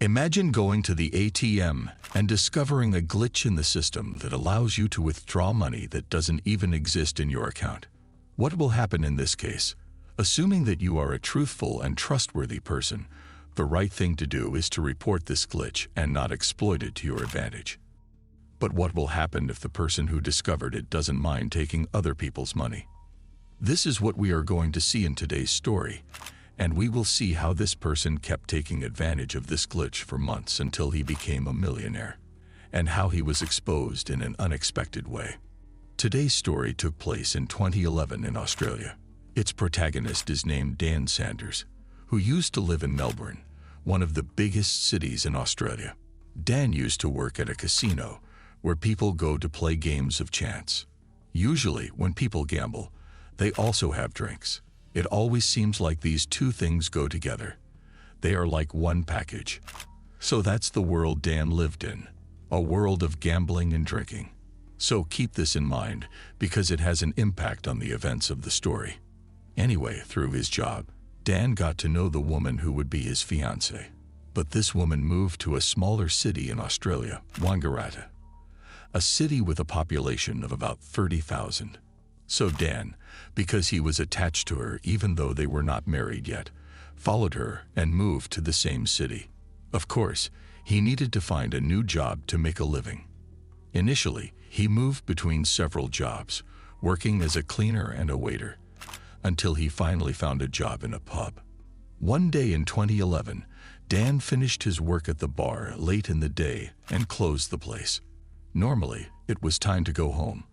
Imagine going to the ATM and discovering a glitch in the system that allows you to withdraw money that doesn't even exist in your account. What will happen in this case? Assuming that you are a truthful and trustworthy person, the right thing to do is to report this glitch and not exploit it to your advantage. But what will happen if the person who discovered it doesn't mind taking other people's money? This is what we are going to see in today's story, and we will see how this person kept taking advantage of this glitch for months until he became a millionaire, and how he was exposed in an unexpected way. Today's story took place in 2011 in Australia. Its protagonist is named Dan Saunders, who used to live in Melbourne, one of the biggest cities in Australia. Dan used to work at a casino where people go to play games of chance. Usually, when people gamble, they also have drinks. It always seems like these two things go together. They are like one package. So that's the world Dan lived in, a world of gambling and drinking. So keep this in mind because it has an impact on the events of the story. Anyway, through his job, Dan got to know the woman who would be his fiancée. But this woman moved to a smaller city in Australia, Wangaratta, a city with a population of about 30,000. So Dan, because he was attached to her even though they were not married yet, followed her and moved to the same city. Of course, he needed to find a new job to make a living. Initially, he moved between several jobs, working as a cleaner and a waiter, until he finally found a job in a pub. One day in 2011, Dan finished his work at the bar late in the day and closed the place. Normally, it was time to go home,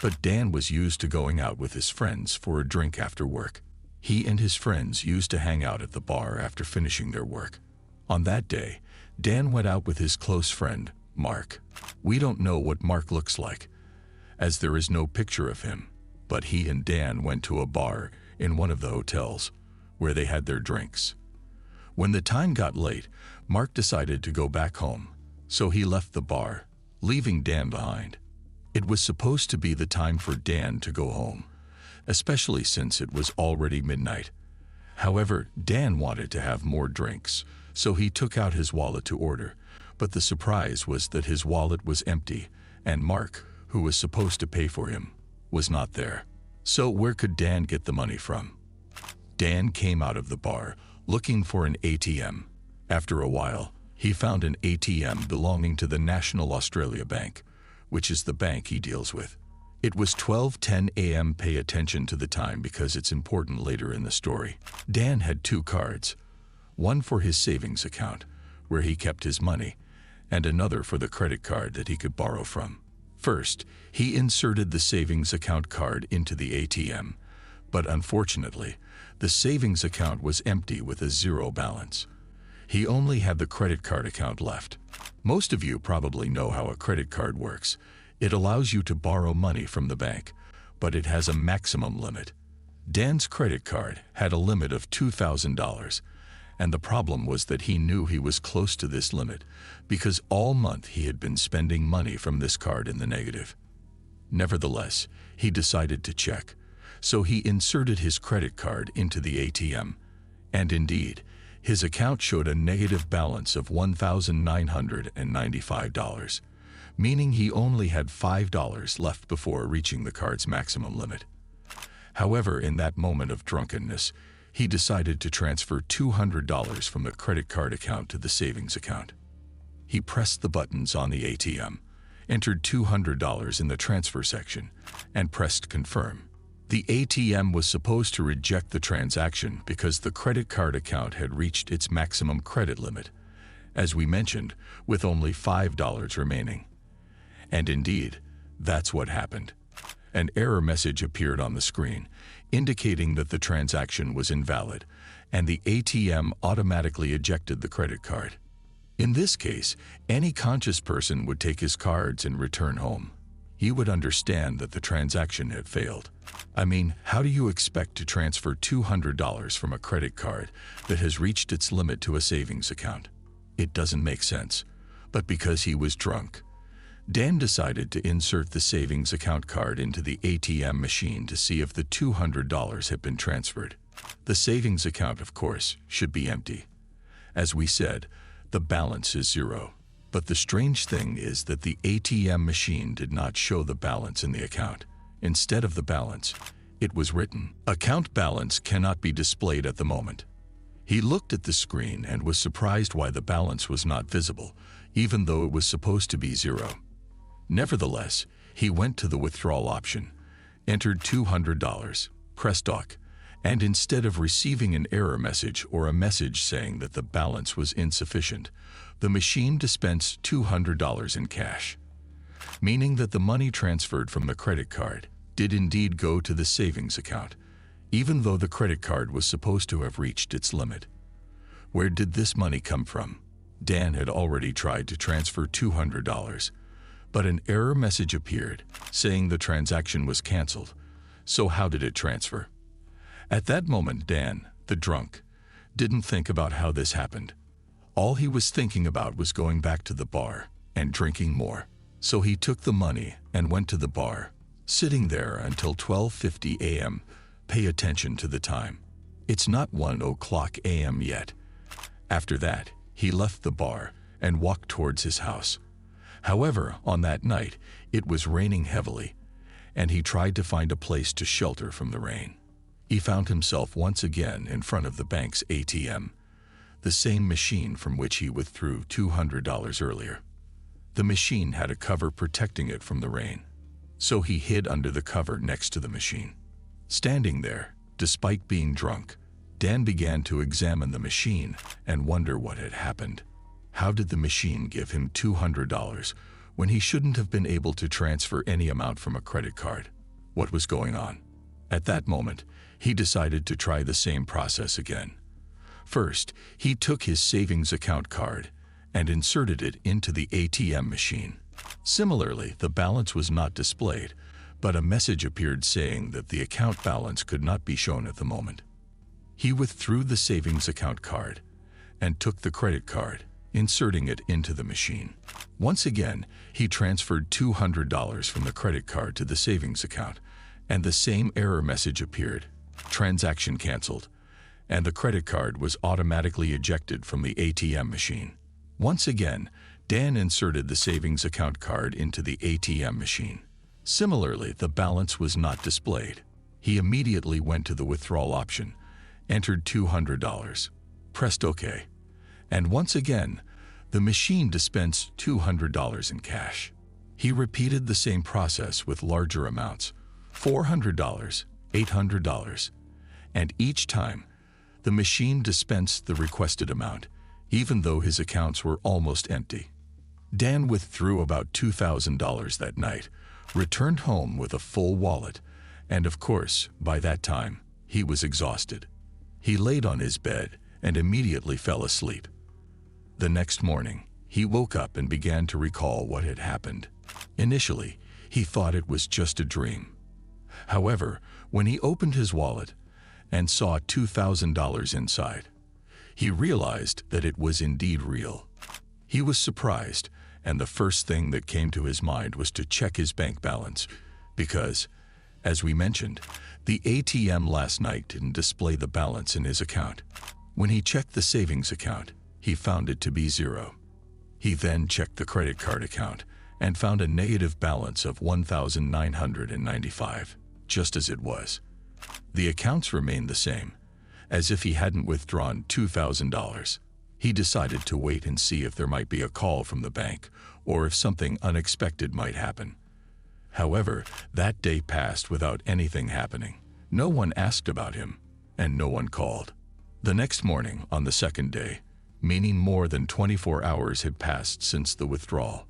but Dan was used to going out with his friends for a drink after work. He and his friends used to hang out at the bar after finishing their work. On that day, Dan went out with his close friend, Mark. We don't know what Mark looks like, as there is no picture of him, but he and Dan went to a bar in one of the hotels where they had their drinks. When the time got late, Mark decided to go back home, so he left the bar, leaving Dan behind. It was supposed to be the time for Dan to go home, especially since it was already midnight. However, Dan wanted to have more drinks, so he took out his wallet to order, but the surprise was that his wallet was empty, and Mark, who was supposed to pay for him, was not there. So where could Dan get the money from? Dan came out of the bar looking for an ATM. After a while, he found an ATM belonging to the National Australia Bank, which is the bank he deals with. It was 12:10 a.m. Pay attention to the time because it's important later in the story. Dan had two cards, one for his savings account, where he kept his money, and another for the credit card that he could borrow from. First, he inserted the savings account card into the ATM, but unfortunately, the savings account was empty with a zero balance. He only had the credit card account left. Most of you probably know how a credit card works. It allows you to borrow money from the bank, but it has a maximum limit. Dan's credit card had a limit of $2,000, and the problem was that he knew he was close to this limit because all month he had been spending money from this card in the negative. Nevertheless, he decided to check, so he inserted his credit card into the ATM, and indeed, his account showed a negative balance of $1,995, meaning he only had $5 left before reaching the card's maximum limit. However, in that moment of drunkenness, he decided to transfer $200 from the credit card account to the savings account. He pressed the buttons on the ATM, entered $200 in the transfer section, and pressed confirm. The ATM was supposed to reject the transaction because the credit card account had reached its maximum credit limit, as we mentioned, with only $5 remaining. And indeed, that's what happened. An error message appeared on the screen, indicating that the transaction was invalid, and the ATM automatically ejected the credit card. In this case, any conscious person would take his cards and return home. He would understand that the transaction had failed. I mean, how do you expect to transfer $200 from a credit card that has reached its limit to a savings account? It doesn't make sense. But because he was drunk, Dan decided to insert the savings account card into the ATM machine to see if the $200 had been transferred. The savings account, of course, should be empty. As we said, The balance is zero. But the strange thing is that the ATM machine did not show the balance in the account. Instead of the balance, it was written, "Account balance cannot be displayed at the moment." He looked at the screen and was surprised why the balance was not visible, even though it was supposed to be zero. Nevertheless, he went to the withdrawal option, entered $200, pressed OK, and instead of receiving an error message or a message saying that the balance was insufficient, the machine dispensed $200 in cash, meaning that the money transferred from the credit card did indeed go to the savings account, even though the credit card was supposed to have reached its limit. Where did this money come from? Dan had already tried to transfer $200, but an error message appeared saying the transaction was canceled. So how did it transfer? At that moment, Dan, the drunk, didn't think about how this happened. All he was thinking about was going back to the bar and drinking more. So he took the money and went to the bar, sitting there until 12:50 a.m. Pay attention to the time. It's not 1:00 a.m. yet. After that, he left the bar and walked towards his house. However, on that night, it was raining heavily, and he tried to find a place to shelter from the rain. He found himself once again in front of the bank's ATM, the same machine from which he withdrew $200 earlier. The machine had a cover protecting it from the rain, so he hid under the cover next to the machine. Standing there, despite being drunk, Dan began to examine the machine and wonder what had happened. How did the machine give him $200 when he shouldn't have been able to transfer any amount from a credit card? What was going on? At that moment, he decided to try the same process again. First, he took his savings account card and inserted it into the ATM machine. Similarly, the balance was not displayed, but a message appeared saying that the account balance could not be shown at the moment. He withdrew the savings account card and took the credit card, inserting it into the machine. Once again, he transferred $200 from the credit card to the savings account, and the same error message appeared, "Transaction canceled," and the credit card was automatically ejected from the ATM machine. Once again, Dan inserted the savings account card into the ATM machine. Similarly, the balance was not displayed. He immediately went to the withdrawal option, entered $200, pressed OK, and once again, the machine dispensed $200 in cash. He repeated the same process with larger amounts, $400, $800, and each time, the machine dispensed the requested amount, even though his accounts were almost empty. Dan withdrew about $2,000 that night, returned home with a full wallet, and of course, by that time, he was exhausted. He laid on his bed and immediately fell asleep. The next morning, he woke up and began to recall what had happened. Initially, he thought it was just a dream. However, when he opened his wallet and saw $2,000 inside, he realized that it was indeed real. He was surprised, and the first thing that came to his mind was to check his bank balance, because, as we mentioned, the ATM last night didn't display the balance in his account. When he checked the savings account, he found it to be zero. He then checked the credit card account and found a negative balance of $1,995, just as it was. The accounts remained the same, as if he hadn't withdrawn $2,000. He decided to wait and see if there might be a call from the bank or if something unexpected might happen. However, that day passed without anything happening. No one asked about him, and no one called. The next morning, on the second day, meaning more than 24 hours had passed since the withdrawal.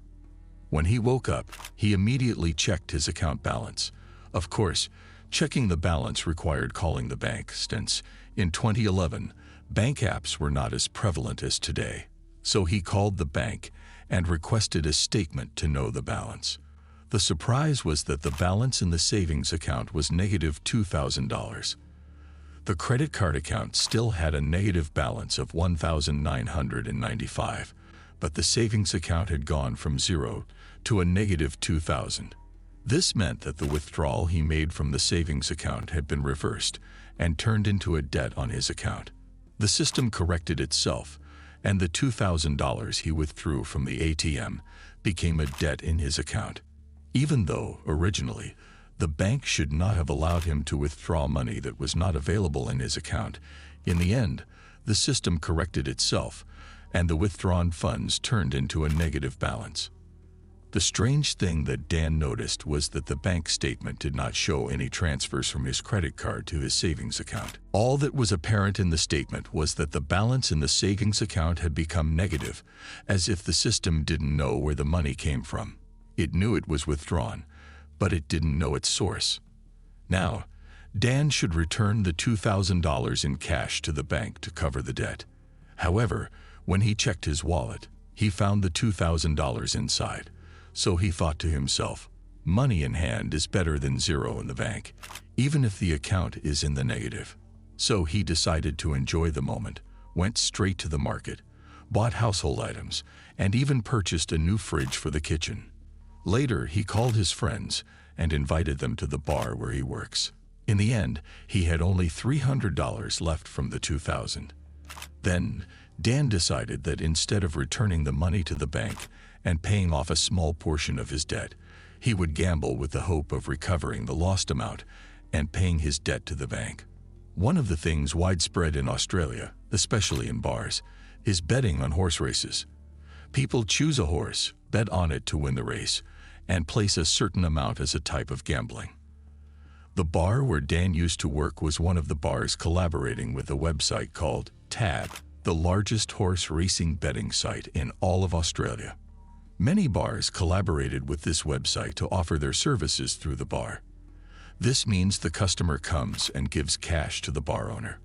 When he woke up, he immediately checked his account balance. Of course, checking the balance required calling the bank, since, in 2011, bank apps were not as prevalent as today. So he called the bank and requested a statement to know the balance. The surprise was that the balance in the savings account was negative $2,000. The credit card account still had a negative balance of $1,995, but the savings account had gone from zero to a negative $2,000. This meant that the withdrawal he made from the savings account had been reversed and turned into a debt on his account. The system corrected itself, and the $2,000 he withdrew from the ATM became a debt in his account. Even though, originally, the bank should not have allowed him to withdraw money that was not available in his account, in the end, the system corrected itself, and the withdrawn funds turned into a negative balance. The strange thing that Dan noticed was that the bank statement did not show any transfers from his credit card to his savings account. All that was apparent in the statement was that the balance in the savings account had become negative, as if the system didn't know where the money came from. It knew it was withdrawn, but it didn't know its source. Now, Dan should return the $2,000 in cash to the bank to cover the debt. However, when he checked his wallet, he found the $2,000 inside. So he thought to himself, money in hand is better than zero in the bank, even if the account is in the negative. So he decided to enjoy the moment, went straight to the market, bought household items, and even purchased a new fridge for the kitchen. Later, he called his friends and invited them to the bar where he works. In the end, he had only $300 left from the $2,000. Then, Dan decided that instead of returning the money to the bank and paying off a small portion of his debt, he would gamble with the hope of recovering the lost amount and paying his debt to the bank. One of the things widespread in Australia, especially in bars, is betting on horse races. People choose a horse, bet on it to win the race, and place a certain amount as a type of gambling. The bar where Dan used to work was one of the bars collaborating with a website called Tab, the largest horse racing betting site in all of Australia. Many bars collaborated with this website to offer their services through the bar. This means the customer comes and gives cash to the bar owner,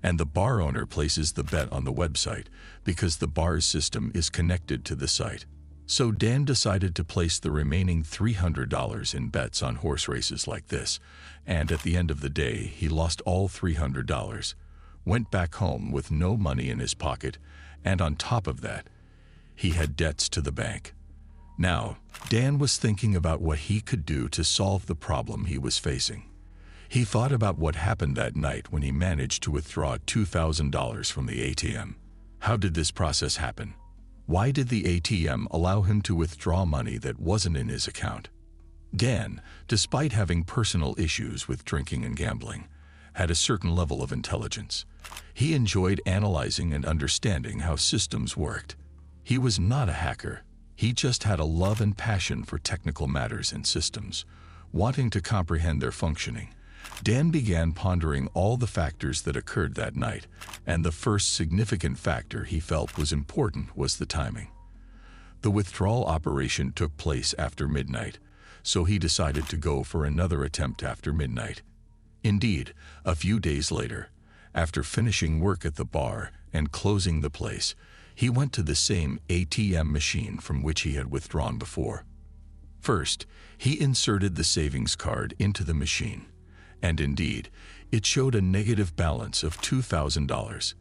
and the bar owner places the bet on the website because the bar's system is connected to the site. So Dan decided to place the remaining $300 in bets on horse races like this, and at the end of the day, he lost all $300, went back home with no money in his pocket, and on top of that, he had debts to the bank. Now, Dan was thinking about what he could do to solve the problem he was facing. He thought about what happened that night when he managed to withdraw $2,000 from the ATM. How did this process happen? Why did the ATM allow him to withdraw money that wasn't in his account? Dan, despite having personal issues with drinking and gambling, had a certain level of intelligence. He enjoyed analyzing and understanding how systems worked. He was not a hacker. He just had a love and passion for technical matters and systems, wanting to comprehend their functioning. Dan began pondering all the factors that occurred that night, and the first significant factor he felt was important was the timing. The withdrawal operation took place after midnight, so he decided to go for another attempt after midnight. Indeed, a few days later, after finishing work at the bar and closing the place, he went to the same ATM machine from which he had withdrawn before. First, he inserted the savings card into the machine, and indeed, it showed a negative balance of $2,000.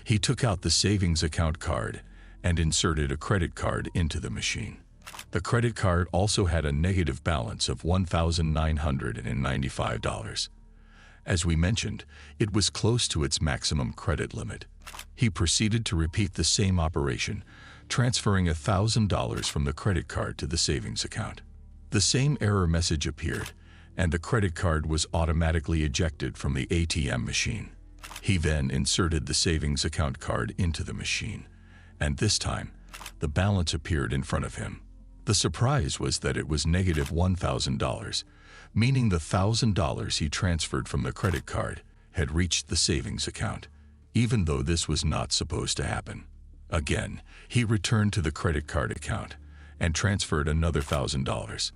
He took out the savings account card and inserted a credit card into the machine. The credit card also had a negative balance of $1,995. As we mentioned, it was close to its maximum credit limit. He proceeded to repeat the same operation, transferring $1,000 from the credit card to the savings account. The same error message appeared, and the credit card was automatically ejected from the ATM machine. He then inserted the savings account card into the machine, and this time, the balance appeared in front of him. The surprise was that it was negative $1,000, meaning the $1,000 he transferred from the credit card had reached the savings account, even though this was not supposed to happen. Again, he returned to the credit card account and transferred another $1,000.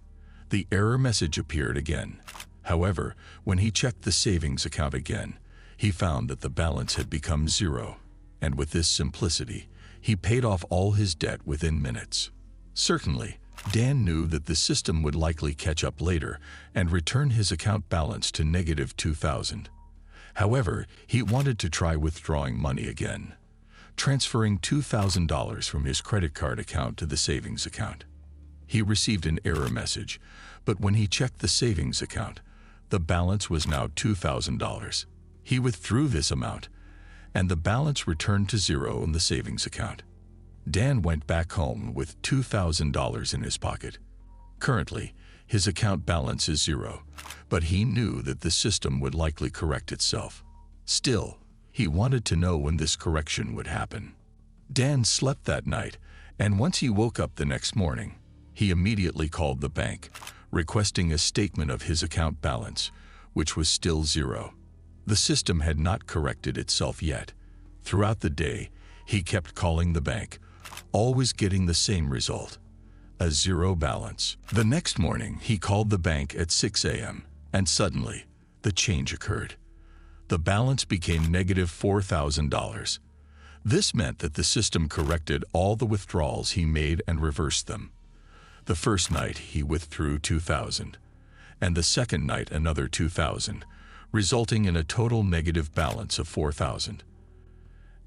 The error message appeared again. However, when he checked the savings account again, he found that the balance had become zero, and with this simplicity, he paid off all his debt within minutes. Certainly, Dan knew that the system would likely catch up later and return his account balance to negative $2,000. However, he wanted to try withdrawing money again, transferring $2,000 from his credit card account to the savings account. He received an error message, but when he checked the savings account, the balance was now $2,000. He withdrew this amount, and the balance returned to zero in the savings account. Dan went back home with $2,000 in his pocket. Currently, his account balance is zero, but he knew that the system would likely correct itself. Still, he wanted to know when this correction would happen. Dan slept that night, and once he woke up the next morning, he immediately called the bank, requesting a statement of his account balance, which was still zero. The system had not corrected itself yet. Throughout the day, he kept calling the bank, always getting the same result: a zero balance. The next morning, he called the bank at 6 a.m., and suddenly, the change occurred. The balance became negative $4,000. This meant that the system corrected all the withdrawals he made and reversed them. The first night, he withdrew $2,000, and the second night another $2,000, resulting in a total negative balance of $4,000.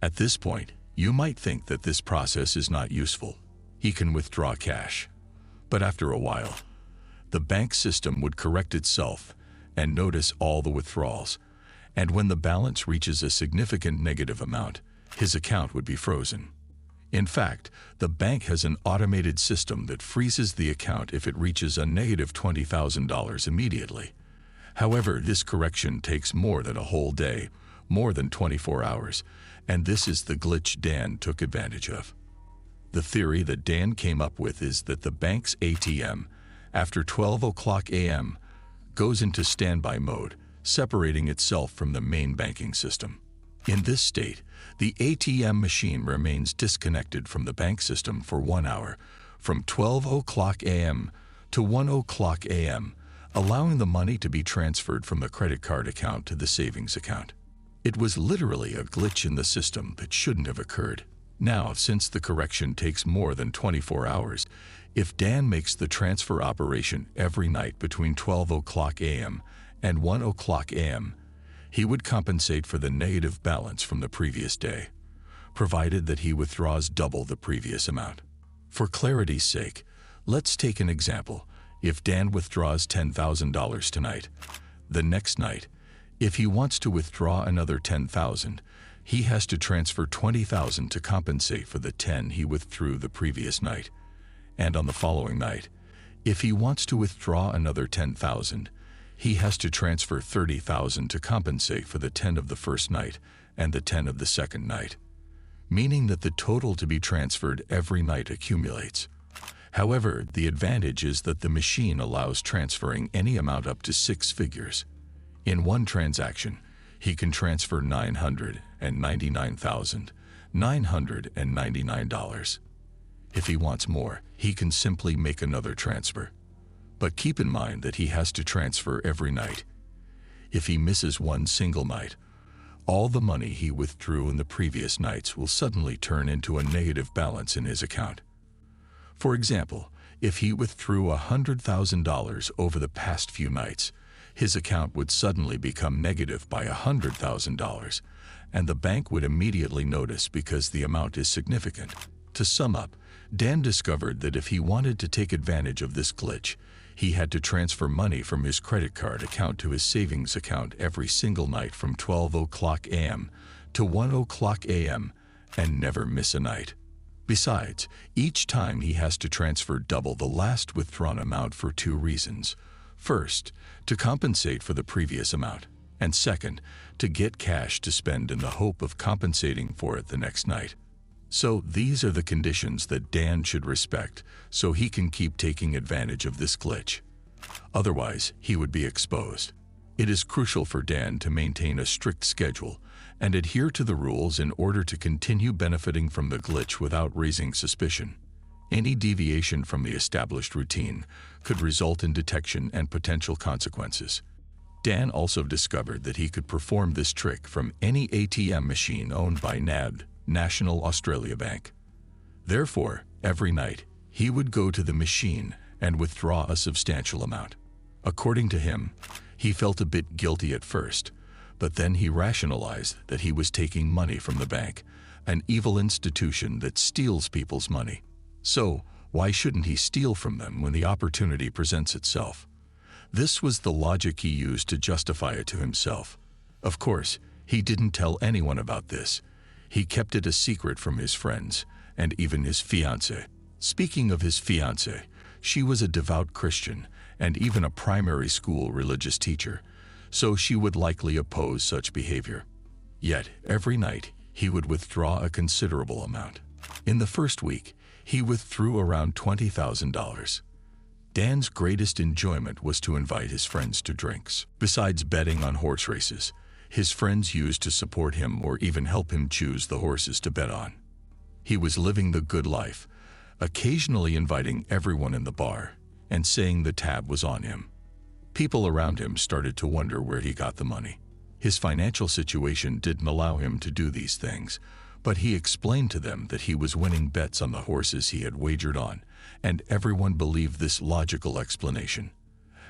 At this point, you might think that this process is not useful. He can withdraw cash. But after a while, the bank system would correct itself and notice all the withdrawals, and when the balance reaches a significant negative amount, his account would be frozen. In fact, the bank has an automated system that freezes the account if it reaches a negative $20,000 immediately. However, this correction takes more than a whole day, more than 24 hours, and this is the glitch Dan took advantage of. The theory that Dan came up with is that the bank's ATM, after 12 o'clock a.m., goes into standby mode, separating itself from the main banking system. In this state, the ATM machine remains disconnected from the bank system for 1 hour, from 12 o'clock a.m. to 1 o'clock a.m., allowing the money to be transferred from the credit card account to the savings account. It was literally a glitch in the system that shouldn't have occurred. Now, since the correction takes more than 24 hours, if Dan makes the transfer operation every night between 12 o'clock a.m. and 1 o'clock a.m., he would compensate for the negative balance from the previous day, provided that he withdraws double the previous amount. For clarity's sake, let's take an example. If Dan withdraws $10,000 tonight, the next night, if he wants to withdraw another $10,000, he has to transfer $20,000 to compensate for the $10,000 he withdrew the previous night. And on the following night, if he wants to withdraw another $10,000, he has to transfer $30,000 to compensate for the $10,000 of the first night and the $10,000 of the second night, meaning that the total to be transferred every night accumulates. However, the advantage is that the machine allows transferring any amount up to 6 figures. In one transaction, he can transfer $999,999. If he wants more, he can simply make another transfer. But keep in mind that he has to transfer every night. If he misses one single night, all the money he withdrew in the previous nights will suddenly turn into a negative balance in his account. For example, if he withdrew $100,000 over the past few nights, his account would suddenly become negative by $100,000, and the bank would immediately notice because the amount is significant. To sum up, Dan discovered that if he wanted to take advantage of this glitch, he had to transfer money from his credit card account to his savings account every single night from 12 o'clock a.m. to 1 o'clock a.m. and never miss a night. Besides, each time he has to transfer double the last withdrawn amount for 2 reasons. First, to compensate for the previous amount, and second, to get cash to spend in the hope of compensating for it the next night. So these are the conditions that Dan should respect so he can keep taking advantage of this glitch. Otherwise, he would be exposed. It is crucial for Dan to maintain a strict schedule and adhere to the rules in order to continue benefiting from the glitch without raising suspicion. Any deviation from the established routine could result in detection and potential consequences. Dan also discovered that he could perform this trick from any ATM machine owned by NAB, National Australia Bank. Therefore, every night, he would go to the machine and withdraw a substantial amount. According to him, he felt a bit guilty at first, but then he rationalized that he was taking money from the bank, an evil institution that steals people's money. So, why shouldn't he steal from them when the opportunity presents itself? This was the logic he used to justify it to himself. Of course, He didn't tell anyone about this. He kept it a secret from his friends and even his fiancée. Speaking of his fiancée, she was a devout Christian and even a primary school religious teacher, so she would likely oppose such behavior. Yet, every night, he would withdraw a considerable amount. In the first week, he withdrew around $20,000. Dan's greatest enjoyment was to invite his friends to drinks. Besides betting on horse races, his friends used to support him or even help him choose the horses to bet on. He was living the good life, occasionally inviting everyone in the bar and saying the tab was on him. People around him started to wonder where he got the money. His financial situation didn't allow him to do these things, but he explained to them that he was winning bets on the horses he had wagered on, and everyone believed this logical explanation.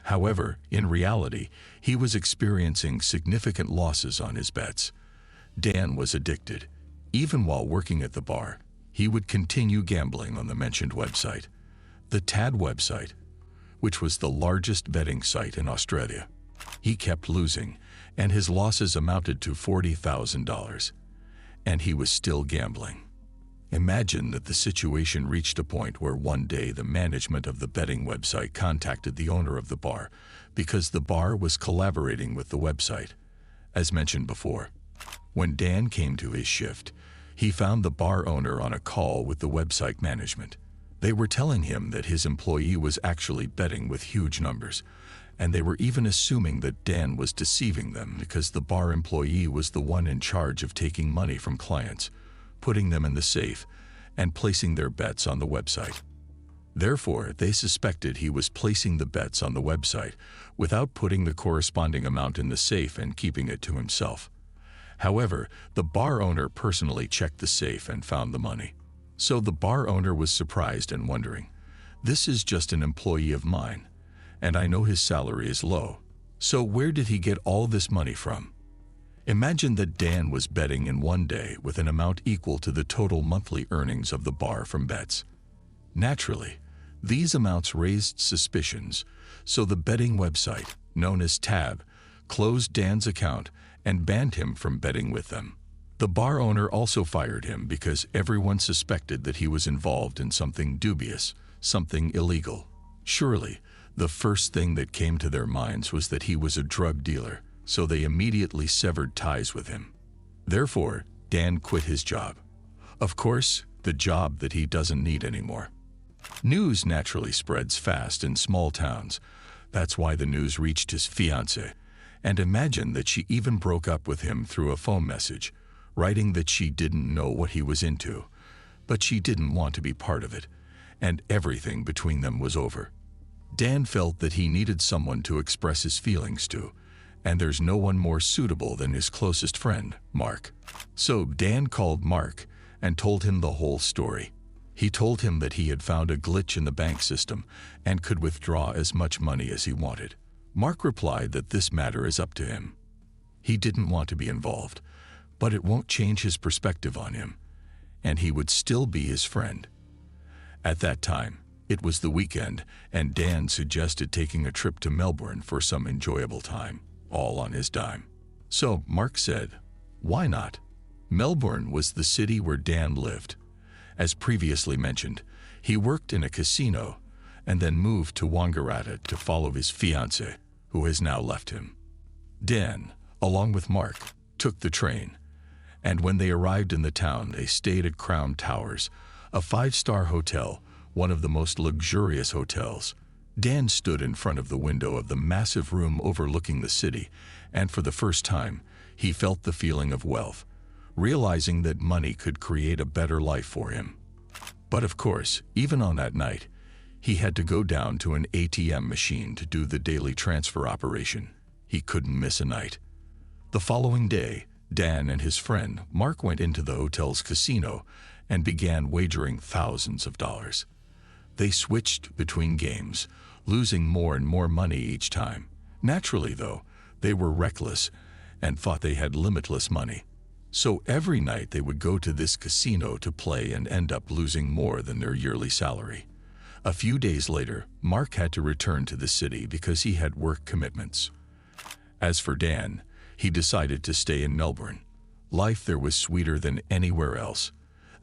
However, in reality, he was experiencing significant losses on his bets. Dan was addicted. Even while working at the bar, he would continue gambling on the mentioned website, the TAD website, which was the largest betting site in Australia. He kept losing, and his losses amounted to $40,000. And he was still gambling. Imagine that the situation reached a point where one day the management of the betting website contacted the owner of the bar because the bar was collaborating with the website. As mentioned before, when Dan came to his shift, he found the bar owner on a call with the website management. They were telling him that his employee was actually betting with huge numbers, and they were even assuming that Dan was deceiving them because the bar employee was the one in charge of taking money from clients, putting them in the safe, and placing their bets on the website. Therefore, they suspected he was placing the bets on the website without putting the corresponding amount in the safe and keeping it to himself. However, the bar owner personally checked the safe and found the money. So the bar owner was surprised and wondering, "This is just an employee of mine, and I know his salary is low. So where did he get all this money from?" Imagine that Dan was betting in one day with an amount equal to the total monthly earnings of the bar from bets. Naturally, these amounts raised suspicions, so the betting website, known as TAB, closed Dan's account and banned him from betting with them. The bar owner also fired him because everyone suspected that he was involved in something dubious, something illegal. Surely, the first thing that came to their minds was that he was a drug dealer, so they immediately severed ties with him. Therefore, Dan quit his job. Of course, the job that he doesn't need anymore. News naturally spreads fast in small towns. That's why the news reached his fiancée. And imagine that she even broke up with him through a phone message, writing that she didn't know what he was into, but she didn't want to be part of it, and everything between them was over. Dan felt that he needed someone to express his feelings to, and there's no one more suitable than his closest friend, Mark. So Dan called Mark and told him the whole story. He told him that he had found a glitch in the bank system and could withdraw as much money as he wanted. Mark replied that this matter is up to him. He didn't want to be involved, but it won't change his perspective on him, and he would still be his friend. At that time, it was the weekend, and Dan suggested taking a trip to Melbourne for some enjoyable time, all on his dime. So Mark said, "Why not?" Melbourne was the city where Dan lived. As previously mentioned, he worked in a casino and then moved to Wangaratta to follow his fiancée, who has now left him. Dan, along with Mark, took the train, and when they arrived in the town, they stayed at Crown Towers, a 5-star hotel, one of the most luxurious hotels. Dan stood in front of the window of the massive room overlooking the city, and for the first time, he felt the feeling of wealth, realizing that money could create a better life for him. But of course, even on that night, he had to go down to an ATM machine to do the daily transfer operation. He couldn't miss a night. The following day, Dan and his friend Mark went into the hotel's casino and began wagering thousands of dollars. They switched between games, losing more and more money each time. Naturally, though, they were reckless and thought they had limitless money. So every night they would go to this casino to play and end up losing more than their yearly salary. A few days later, Mark had to return to the city because he had work commitments. As for Dan, He decided to stay in Melbourne. Life there was sweeter than anywhere else,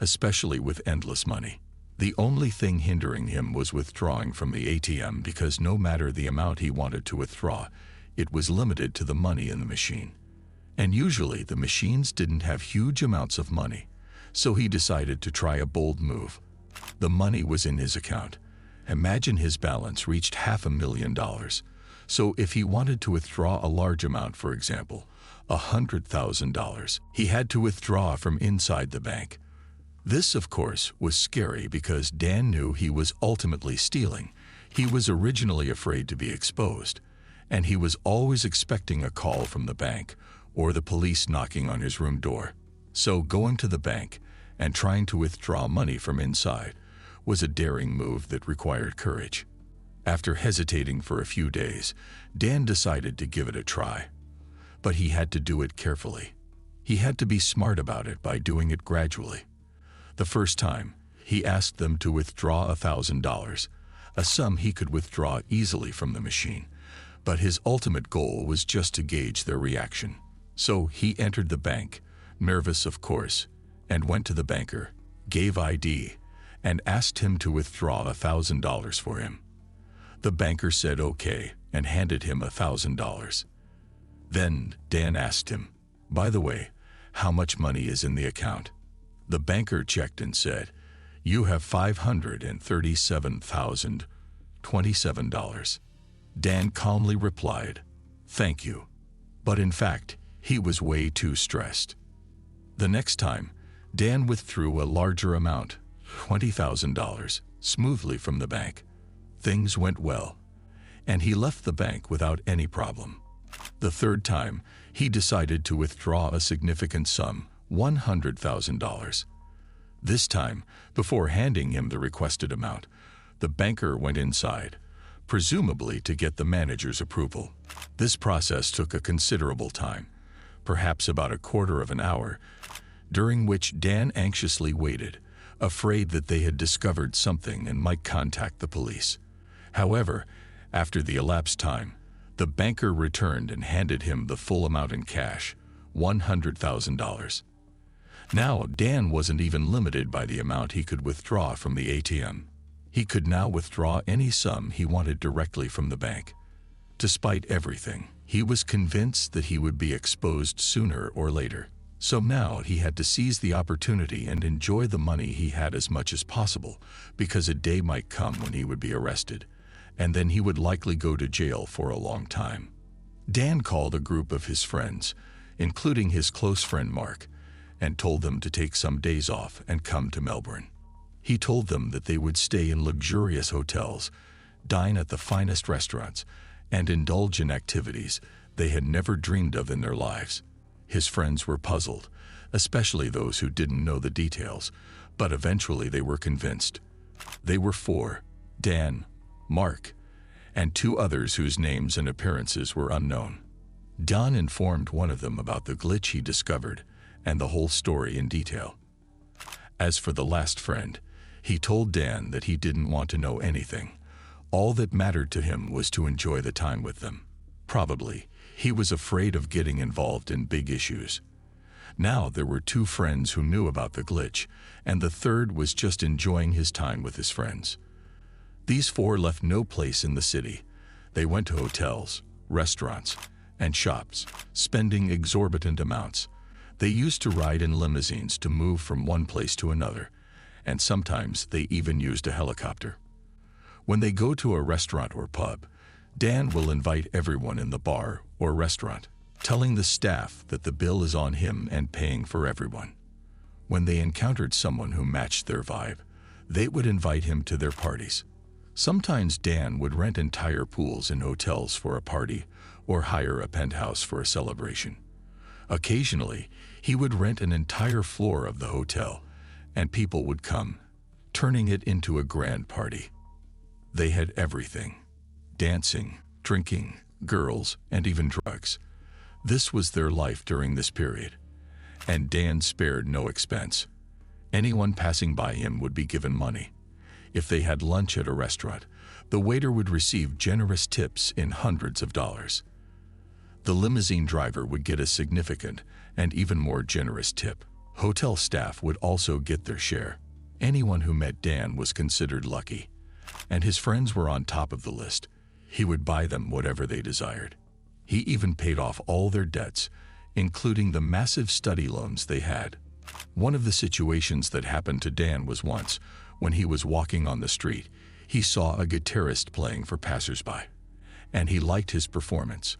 especially with endless money. The only thing hindering him was withdrawing from the ATM because no matter the amount he wanted to withdraw, it was limited to the money in the machine. And usually the machines didn't have huge amounts of money, so he decided to try a bold move. The money was in his account. Imagine his balance reached $500,000. So if he wanted to withdraw a large amount, for example, $100,000, he had to withdraw from inside the bank. This, of course, was scary because Dan knew he was ultimately stealing. He was originally afraid to be exposed, and he was always expecting a call from the bank or the police knocking on his room door. So going to the bank and trying to withdraw money from inside was a daring move that required courage. After hesitating for a few days, Dan decided to give it a try. But he had to do it carefully. He had to be smart about it by doing it gradually. The first time, he asked them to withdraw $1,000, a sum he could withdraw easily from the machine. But his ultimate goal was just to gauge their reaction. So he entered the bank, nervous of course, and went to the banker, gave ID, and asked him to withdraw $1,000 for him. The banker said okay and handed him $1,000. Then Dan asked him, "By the way, how much money is in the account?" The banker checked and said, "You have $537,027. Dan calmly replied, "Thank you." But in fact, he was way too stressed. The next time, Dan withdrew a larger amount, $20,000, smoothly from the bank. Things went well, and he left the bank without any problem. The third time, he decided to withdraw a significant sum, $100,000. This time, before handing him the requested amount, the banker went inside, presumably to get the manager's approval. This process took a considerable time, perhaps about a quarter of an hour, during which Dan anxiously waited, afraid that they had discovered something and might contact the police. However, after the elapsed time, the banker returned and handed him the full amount in cash, $100,000. Now, Dan wasn't even limited by the amount he could withdraw from the ATM. He could now withdraw any sum he wanted directly from the bank. Despite everything, he was convinced that he would be exposed sooner or later. So now he had to seize the opportunity and enjoy the money he had as much as possible, because a day might come when he would be arrested, and then he would likely go to jail for a long time. Dan called a group of his friends, including his close friend Mark, and told them to take some days off and come to Melbourne. He told them that they would stay in luxurious hotels, dine at the finest restaurants, and indulge in activities they had never dreamed of in their lives. His friends were puzzled, especially those who didn't know the details, but eventually they were convinced. They were four: Dan, Mark, and two others whose names and appearances were unknown. Dan informed one of them about the glitch he discovered and the whole story in detail. As for the last friend, he told Dan that he didn't want to know anything. All that mattered to him was to enjoy the time with them. Probably, he was afraid of getting involved in big issues. Now there were two friends who knew about the glitch, and the third was just enjoying his time with his friends. These four left no place in the city. They went to hotels, restaurants, and shops, spending exorbitant amounts. They used to ride in limousines to move from one place to another, and sometimes they even used a helicopter. When they go to a restaurant or pub, Dan will invite everyone in the bar or restaurant, telling the staff that the bill is on him and paying for everyone. When they encountered someone who matched their vibe, they would invite him to their parties. Sometimes Dan would rent entire pools in hotels for a party or hire a penthouse for a celebration. Occasionally, he would rent an entire floor of the hotel, and people would come, turning it into a grand party. They had everything: dancing, drinking, girls, and even drugs. This was their life during this period, and Dan spared no expense. Anyone passing by him would be given money. If they had lunch at a restaurant, the waiter would receive generous tips in hundreds of dollars. The limousine driver would get a significant and even more generous tip. Hotel staff would also get their share. Anyone who met Dan was considered lucky, and his friends were on top of the list. He would buy them whatever they desired. He even paid off all their debts, including the massive study loans they had. One of the situations that happened to Dan was once, when he was walking on the street, he saw a guitarist playing for passersby, and he liked his performance.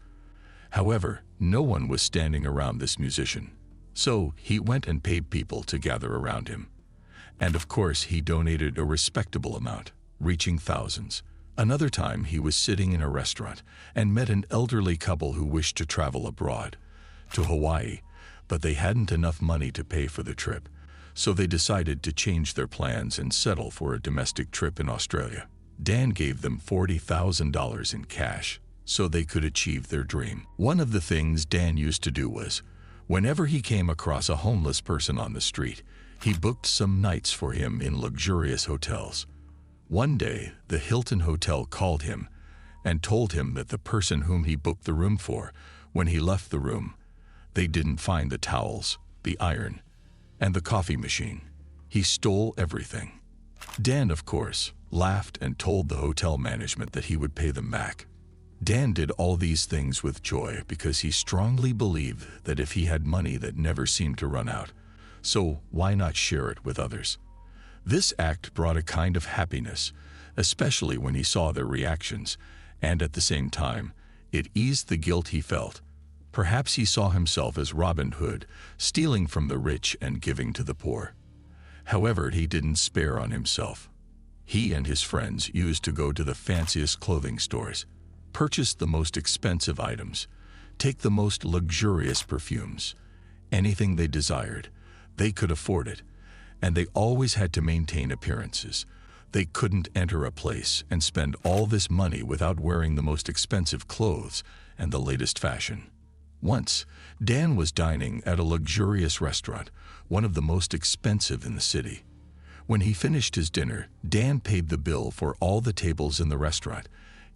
However, no one was standing around this musician, so he went and paid people to gather around him. And of course, he donated a respectable amount, reaching thousands. Another time, he was sitting in a restaurant and met an elderly couple who wished to travel abroad, to Hawaii, but they hadn't enough money to pay for the trip, so they decided to change their plans and settle for a domestic trip in Australia. Dan gave them $40,000 in cash so they could achieve their dream. One of the things Dan used to do was, whenever he came across a homeless person on the street, he booked some nights for him in luxurious hotels. One day, the Hilton Hotel called him and told him that the person whom he booked the room for, when he left the room, they didn't find the towels, the iron, and the coffee machine. He stole everything. Dan, of course, laughed and told the hotel management that he would pay them back. Dan did all these things with joy because he strongly believed that if he had money that never seemed to run out, so why not share it with others? This act brought a kind of happiness, especially when he saw their reactions, and at the same time, it eased the guilt he felt. Perhaps he saw himself as Robin Hood, stealing from the rich and giving to the poor. However, he didn't spare on himself. He and his friends used to go to the fanciest clothing stores, purchase the most expensive items, take the most luxurious perfumes. Anything they desired, they could afford it, and they always had to maintain appearances. They couldn't enter a place and spend all this money without wearing the most expensive clothes and the latest fashion. Once, Dan was dining at a luxurious restaurant, one of the most expensive in the city. When he finished his dinner, Dan paid the bill for all the tables in the restaurant,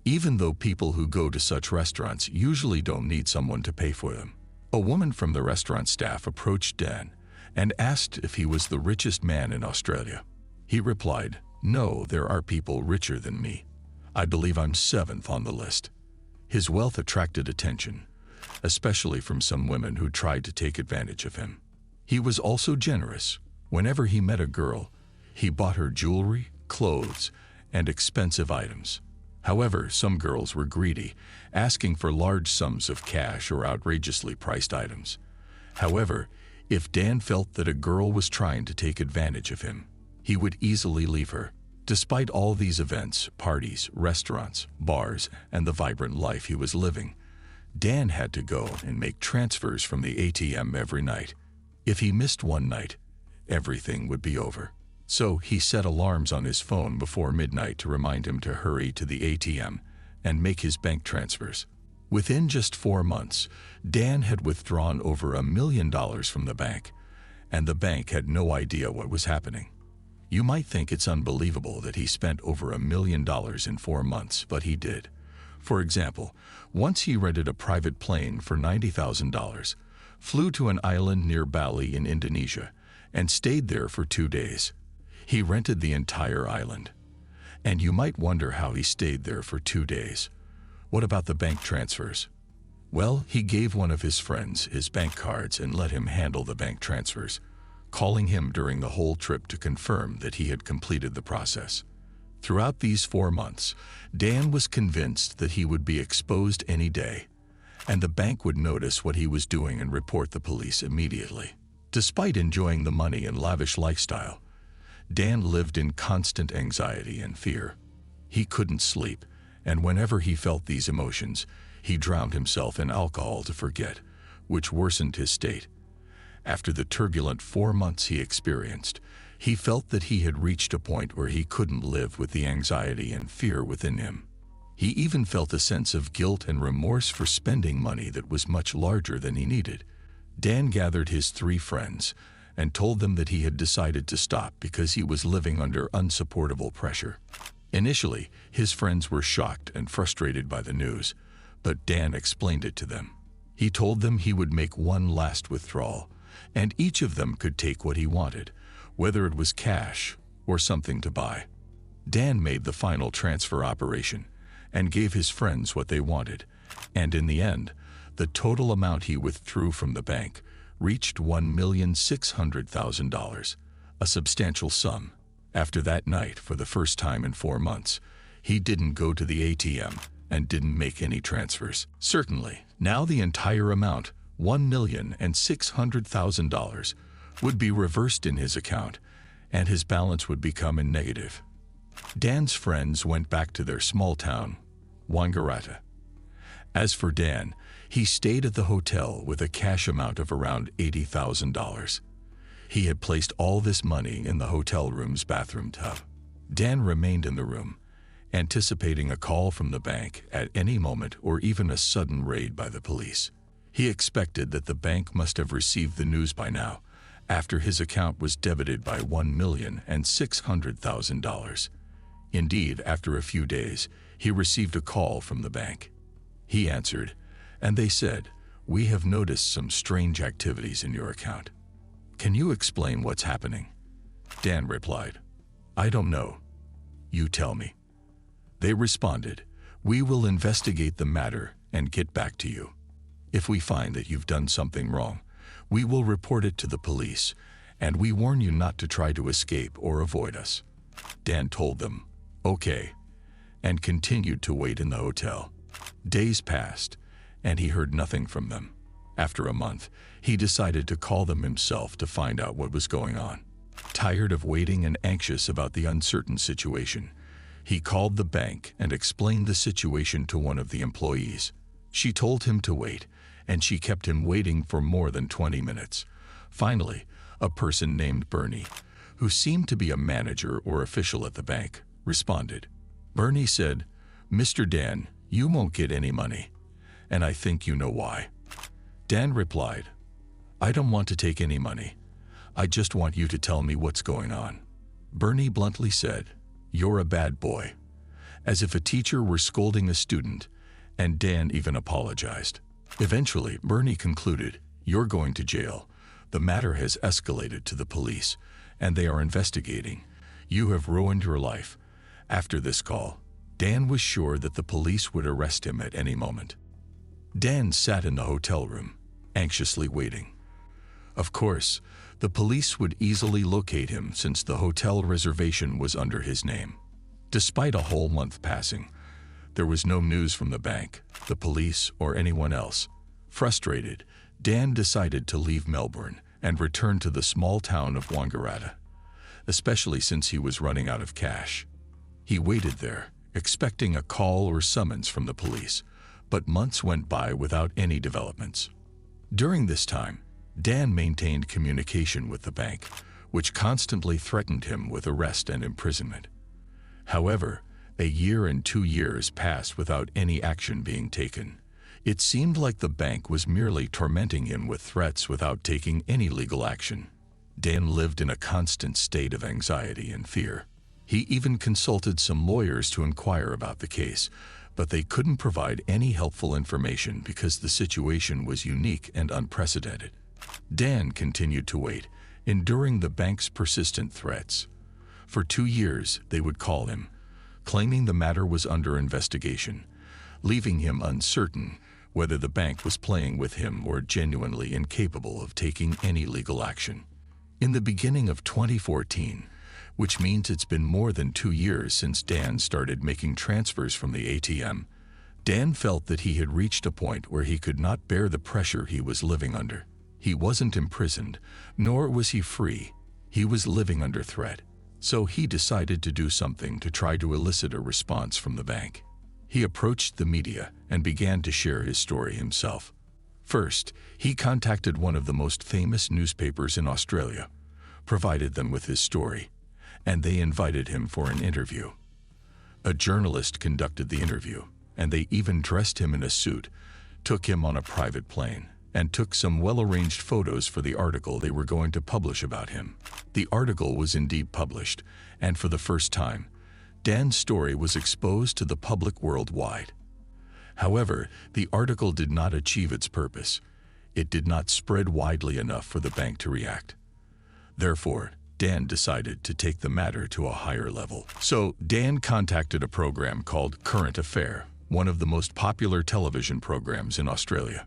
even though people who go to such restaurants usually don't need someone to pay for them. A woman from the restaurant staff approached Dan and asked if he was the richest man in Australia. He replied, "No, there are people richer than me. I believe I'm 7th on the list." His wealth attracted attention, especially from some women who tried to take advantage of him. He was also generous. Whenever he met a girl, he bought her jewelry, clothes, and expensive items. However, some girls were greedy, asking for large sums of cash or outrageously priced items. However, if Dan felt that a girl was trying to take advantage of him, he would easily leave her. Despite all these events, parties, restaurants, bars, and the vibrant life he was living, Dan had to go and make transfers from the ATM every night. If he missed one night, everything would be over. So he set alarms on his phone before midnight to remind him to hurry to the ATM and make his bank transfers. Within just 4 months, Dan had withdrawn over $1 million from the bank, and the bank had no idea what was happening. You might think it's unbelievable that he spent over $1 million in 4 months, but he did. For example, once he rented a private plane for $90,000, flew to an island near Bali in Indonesia, and stayed there for 2 days. He rented the entire island. And you might wonder how he stayed there for 2 days. What about the bank transfers? Well, he gave one of his friends his bank cards and let him handle the bank transfers, calling him during the whole trip to confirm that he had completed the process. Throughout these 4 months, Dan was convinced that he would be exposed any day, and the bank would notice what he was doing and report the police immediately. Despite enjoying the money and lavish lifestyle, Dan lived in constant anxiety and fear. He couldn't sleep, and whenever he felt these emotions, he drowned himself in alcohol to forget, which worsened his state. After the turbulent 4 months he experienced, he felt that he had reached a point where he couldn't live with the anxiety and fear within him. He even felt a sense of guilt and remorse for spending money that was much larger than he needed. Dan gathered his 3 friends and told them that he had decided to stop because he was living under unsupportable pressure. Initially, his friends were shocked and frustrated by the news, but Dan explained it to them. He told them he would make one last withdrawal, and each of them could take what he wanted, whether it was cash or something to buy. Dan made the final transfer operation and gave his friends what they wanted, and in the end, the total amount he withdrew from the bank reached $1,600,000, a substantial sum. After that night, for the first time in 4 months, he didn't go to the ATM and didn't make any transfers. Certainly, now the entire amount, $1,600,000, would be reversed in his account, and his balance would become in negative. Dan's friends went back to their small town, Wangaratta. As for Dan, he stayed at the hotel with a cash amount of around $80,000. He had placed all this money in the hotel room's bathroom tub. Dan remained in the room, anticipating a call from the bank at any moment or even a sudden raid by the police. He expected that the bank must have received the news by now, after his account was debited by $1,600,000. Indeed, after a few days, he received a call from the bank. He answered, and they said, "We have noticed some strange activities in your account. Can you explain what's happening?" Dan replied, "I don't know. You tell me." They responded, "We will investigate the matter and get back to you. If we find that you've done something wrong, we will report it to the police, and we warn you not to try to escape or avoid us." Dan told them, "Okay," and continued to wait in the hotel. Days passed, and he heard nothing from them. After a month, he decided to call them himself to find out what was going on. Tired of waiting and anxious about the uncertain situation, he called the bank and explained the situation to one of the employees. She told him to wait, and she kept him waiting for more than 20 minutes. Finally, a person named Bernie, who seemed to be a manager or official at the bank, responded. Bernie said, "Mr. Dan, you won't get any money, and I think you know why." Dan replied, "I don't want to take any money. I just want you to tell me what's going on." Bernie bluntly said, "You're a bad boy," as if a teacher were scolding a student, and Dan even apologized. Eventually, Bernie concluded, "You're going to jail. The matter has escalated to the police, and they are investigating. You have ruined your life." After this call, Dan was sure that the police would arrest him at any moment. Dan sat in the hotel room, anxiously waiting. Of course, the police would easily locate him since the hotel reservation was under his name. Despite a whole month passing, there was no news from the bank, the police, or anyone else. Frustrated, Dan decided to leave Melbourne and return to the small town of Wangaratta, especially since he was running out of cash. He waited there, expecting a call or summons from the police, but months went by without any developments. During this time, Dan maintained communication with the bank, which constantly threatened him with arrest and imprisonment. However, a year and 2 years passed without any action being taken. It seemed like the bank was merely tormenting him with threats without taking any legal action. Dan lived in a constant state of anxiety and fear. He even consulted some lawyers to inquire about the case, but they couldn't provide any helpful information because the situation was unique and unprecedented. Dan continued to wait, enduring the bank's persistent threats. For 2 years, they would call him, claiming the matter was under investigation, leaving him uncertain whether the bank was playing with him or genuinely incapable of taking any legal action. In the beginning of 2014, which means it's been more than 2 years since Dan started making transfers from the ATM, Dan felt that he had reached a point where he could not bear the pressure he was living under. He wasn't imprisoned, nor was he free. He was living under threat. So he decided to do something to try to elicit a response from the bank. He approached the media and began to share his story himself. First, he contacted one of the most famous newspapers in Australia, provided them with his story, and they invited him for an interview. A journalist conducted the interview, and they even dressed him in a suit, took him on a private plane, and took some well-arranged photos for the article they were going to publish about him. The article was indeed published, and for the first time, Dan's story was exposed to the public worldwide. However, the article did not achieve its purpose. It did not spread widely enough for the bank to react. Therefore, Dan decided to take the matter to a higher level. So, Dan contacted a program called Current Affair, one of the most popular television programs in Australia.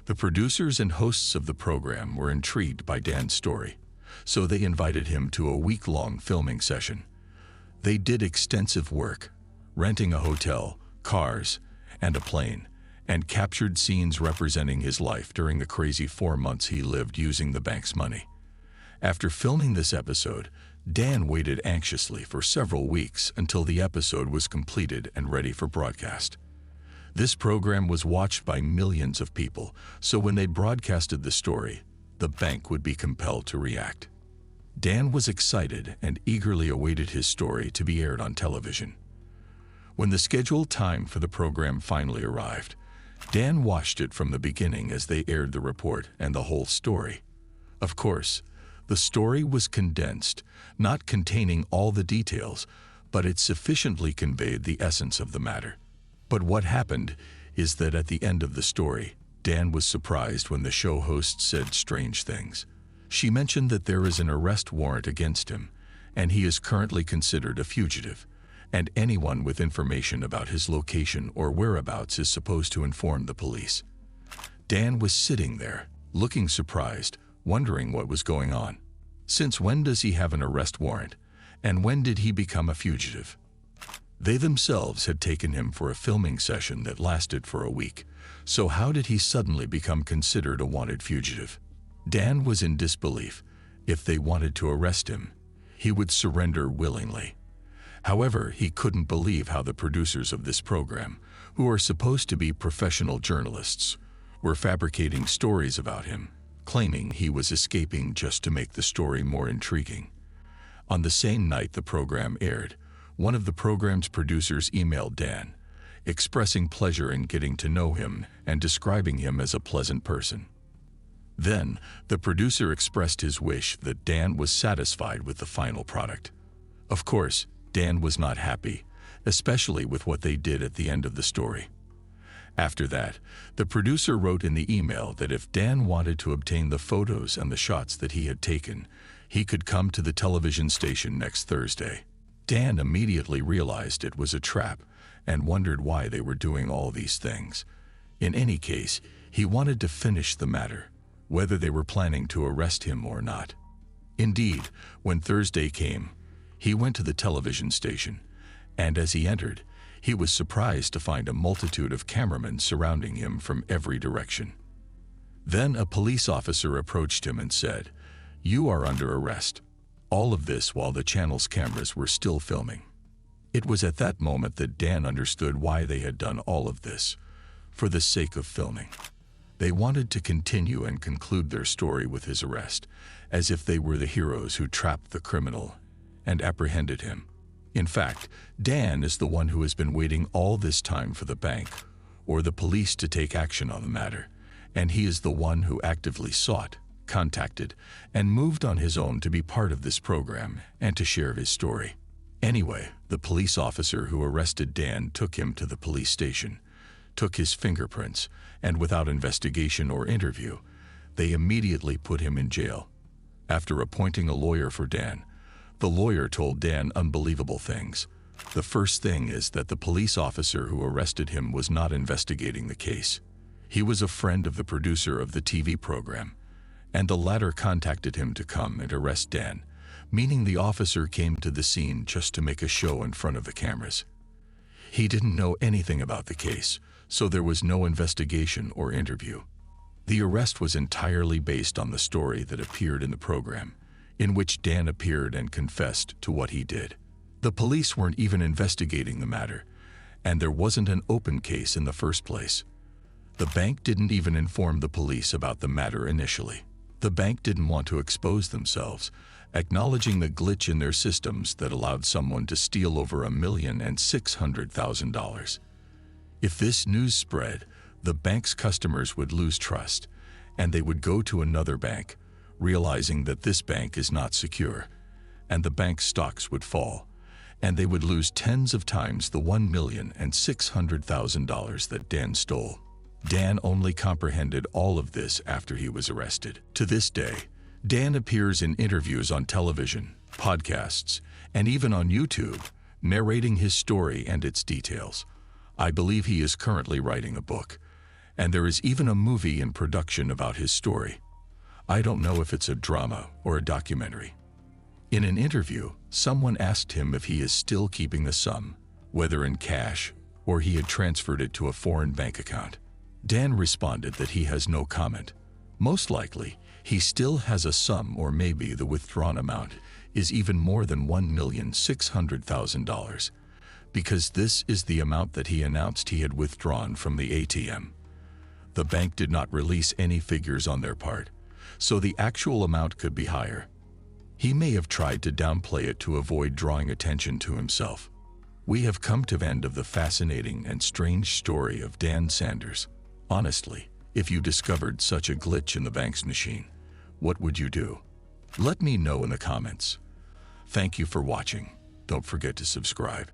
The producers and hosts of the program were intrigued by Dan's story, so they invited him to a week-long filming session. They did extensive work, renting a hotel, cars, and a plane, and captured scenes representing his life during the crazy 4 months he lived using the bank's money. After filming this episode, Dan waited anxiously for several weeks until the episode was completed and ready for broadcast. This program was watched by millions of people, so when they broadcasted the story, the bank would be compelled to react. Dan was excited and eagerly awaited his story to be aired on television. When the scheduled time for the program finally arrived, Dan watched it from the beginning as they aired the report and the whole story. Of course, the story was condensed, not containing all the details, but it sufficiently conveyed the essence of the matter. But what happened is that at the end of the story, Dan was surprised when the show host said strange things. She mentioned that there is an arrest warrant against him, and he is currently considered a fugitive, and anyone with information about his location or whereabouts is supposed to inform the police. Dan was sitting there, looking surprised, wondering what was going on. Since when does he have an arrest warrant, and when did he become a fugitive? They themselves had taken him for a filming session that lasted for a week, so how did he suddenly become considered a wanted fugitive? Dan was in disbelief. If they wanted to arrest him, he would surrender willingly. However, he couldn't believe how the producers of this program, who are supposed to be professional journalists, were fabricating stories about him, claiming he was escaping just to make the story more intriguing. On the same night the program aired, one of the program's producers emailed Dan, expressing pleasure in getting to know him and describing him as a pleasant person. Then, the producer expressed his wish that Dan was satisfied with the final product. Of course, Dan was not happy, especially with what they did at the end of the story. After that, the producer wrote in the email that if Dan wanted to obtain the photos and the shots that he had taken, he could come to the television station next Thursday. Dan immediately realized it was a trap and wondered why they were doing all these things. In any case, he wanted to finish the matter, whether they were planning to arrest him or not. Indeed, when Thursday came, he went to the television station, and as he entered, he was surprised to find a multitude of cameramen surrounding him from every direction. Then a police officer approached him and said, "You are under arrest." All of this while the channel's cameras were still filming. It was at that moment that Dan understood why they had done all of this, for the sake of filming. They wanted to continue and conclude their story with his arrest, as if they were the heroes who trapped the criminal and apprehended him. In fact, Dan is the one who has been waiting all this time for the bank or the police to take action on the matter, and he is the one who actively sought, contacted, and moved on his own to be part of this program and to share his story. Anyway, the police officer who arrested Dan took him to the police station, took his fingerprints, and without investigation or interview, they immediately put him in jail. After appointing a lawyer for Dan, the lawyer told Dan unbelievable things. The first thing is that the police officer who arrested him was not investigating the case. He was a friend of the producer of the TV program, and the latter contacted him to come and arrest Dan, meaning the officer came to the scene just to make a show in front of the cameras. He didn't know anything about the case, so there was no investigation or interview. The arrest was entirely based on the story that appeared in the program, in which Dan appeared and confessed to what he did. The police weren't even investigating the matter, and there wasn't an open case in the first place. The bank didn't even inform the police about the matter initially. The bank didn't want to expose themselves, acknowledging the glitch in their systems that allowed someone to steal over $1,600,000. If this news spread, the bank's customers would lose trust, and they would go to another bank, realizing that this bank is not secure, and the bank's stocks would fall, and they would lose tens of times the $1,600,000 that Dan stole. Dan only comprehended all of this after he was arrested. To this day, Dan appears in interviews on television, podcasts, and even on YouTube, narrating his story and its details. I believe he is currently writing a book, and there is even a movie in production about his story. I don't know if it's a drama or a documentary. In an interview, someone asked him if he is still keeping the sum, whether in cash or he had transferred it to a foreign bank account. Dan responded that he has no comment. Most likely, he still has a sum, or maybe the withdrawn amount is even more than $1,600,000, because this is the amount that he announced he had withdrawn from the ATM. The bank did not release any figures on their part, so the actual amount could be higher. He may have tried to downplay it to avoid drawing attention to himself. We have come to the end of the fascinating and strange story of Dan Saunders. Honestly, if you discovered such a glitch in the bank's machine, what would you do? Let me know in the comments. Thank you for watching. Don't forget to subscribe.